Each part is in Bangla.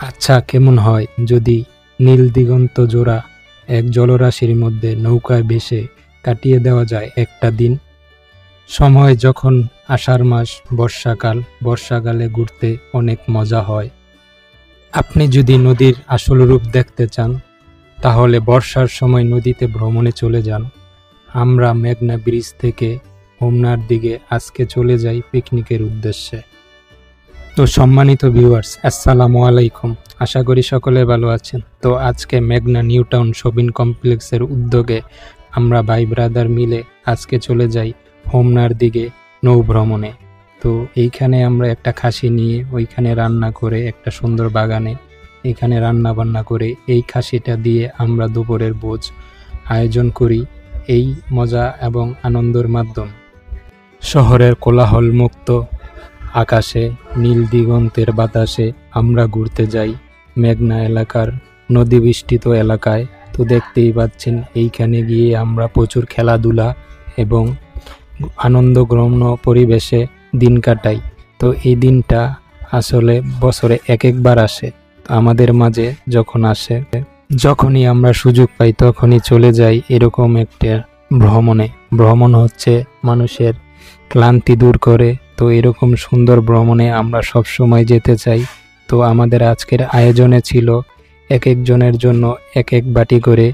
আচ্ছা, কেমন হয় যদি নীল দিগন্ত জোড়া এক জলরাশির মধ্যে নৌকায় ভেসে কাটিয়ে দেওয়া যায় একটা দিন। সময় যখন আষাঢ় মাস, বর্ষাকালে ঘুরতে অনেক মজা হয়। আপনি যদি নদীর আসল রূপ দেখতে চান তাহলে বর্ষার সময় নদীতে ভ্রমণে চলে যান। আমরা মেঘনা ব্রিজ থেকে হোমনার দিকে আজকে চলে যাই পিকনিকের উদ্দেশ্যে। তো সম্মানিত ভিউয়ার্স, আসসালামু আলাইকুম। আশা করি সকলে ভালো আছেন। তো আজকে মেঘনা নিউ টাউন শপিং কমপ্লেক্সের উদ্যোগে আমরা ভাই ব্রাদার মিলে আজকে চলে যাই হোমনার দিকে নৌ ভ্রমণে। তো এইখানে আমরা একটা খাসি নিয়ে ওইখানে রান্না করে একটা সুন্দর বাগানে এখানে রান্না বান্না করে এই খাসিটা দিয়ে আমরা দুপুরের ভোজ আয়োজন করি। এই মজা এবং আনন্দের মাধ্যম শহরের কোলাহল মুক্ত আকাশে নীল দিগন্তের বাতাসে আমরা ঘুরতে যাই মেঘনা এলাকার নদী বেষ্টিত এলাকায়। তো দেখতেই পাচ্ছেন এইখানে গিয়ে আমরা প্রচুর খেলাধুলা এবং আনন্দঘন পরিবেশে দিন কাটাই। তো এই দিনটা আসলে বছরে একবার আসে। আমাদের মাঝে যখন আসে, যখনই আমরা সুযোগ পাই তখনই চলে যাই এরকম একটা ভ্রমণে। ভ্রমণ হচ্ছে মানুষের ক্লান্তি দূর করে। তো এরকম সুন্দর ভ্রমণে আমরা সব সময় যেতে চাই। তো আমাদের আজকের আয়োজনে ছিল এক একজনের জন্য এক এক বাটি করে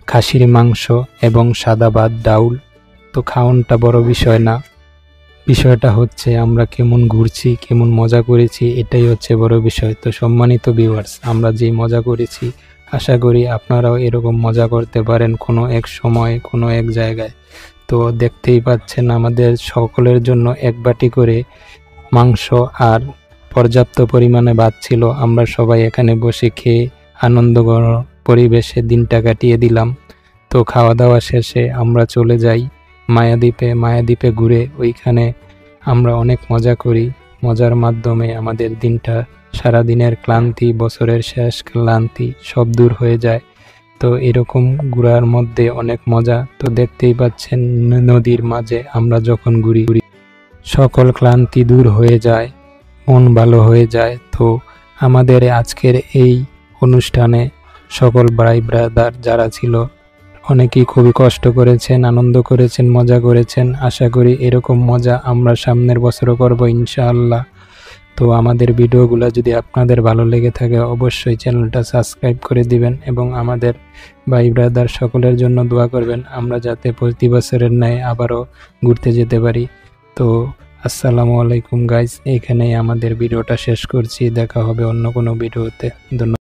খাসির মাংস এবং সাদা ভাত, ডাউল। তো খাওয়ানটা বড় বিষয় না, বিষয়টা হচ্ছে আমরা কেমন ঘুরছি, কেমন মজা করেছি, এটাই হচ্ছে বড় বিষয়। তো সম্মানিত ভিউয়ার্স, আমরা যেই মজা করেছি আশা করি আপনারাও এরকম মজা করতে পারেন কোনো এক সময় কোনো এক জায়গায়। তো দেখতেই পাচ্ছেন আমাদের সকলের জন্য এক বাটি করে মাংস আর পর্যাপ্ত পরিমাণে ভাত ছিল। আমরা সবাই এখানে বসে খেয়ে আনন্দঘন পরিবেশে দিনটা কাটিয়ে দিলাম। তো খাওয়া দাওয়া শেষে আমরা চলে যাই মায়াদ্বীপে ঘুরে ওইখানে আমরা অনেক মজা করি। মজার মাধ্যমে আমাদের দিনটা, সারাদিনের ক্লান্তি, বছরের শেষ ক্লান্তি সব দূর হয়ে যায়। তো এরকম ঘোরার মধ্যে অনেক মজা। তো দেখতেই পাচ্ছেন নদীর মাঝে আমরা যখন ঘুরি সকল ক্লান্তি দূর হয়ে যায়, মন ভালো হয়ে যায়। তো আমাদের আজকের এই অনুষ্ঠানে সকল ভাই ব্রাদার যারা ছিল অনেকেই খুবই কষ্ট করেছেন, আনন্দ করেছেন, মজা করেছেন। আশা করি এরকম মজা আমরা সামনের বছরও করব ইনশাআল্লাহ। তো আমাদের ভিডিওগুলো যদি আপনাদের ভালো লেগে থাকে অবশ্যই চ্যানেলটা সাবস্ক্রাইব করে দিবেন এবং আমাদের ভাই ব্রাদার সকলের জন্য দোয়া করবেন, আমরা যাতে প্রতি বছরের ন্যায় আবারও ঘুরতে যেতে পারি। তো আসসালামু আলাইকুম গাইস, এখানেই আমাদের ভিডিওটা শেষ করছি। দেখা হবে অন্য কোনো ভিডিওতে। ধন্যবাদ।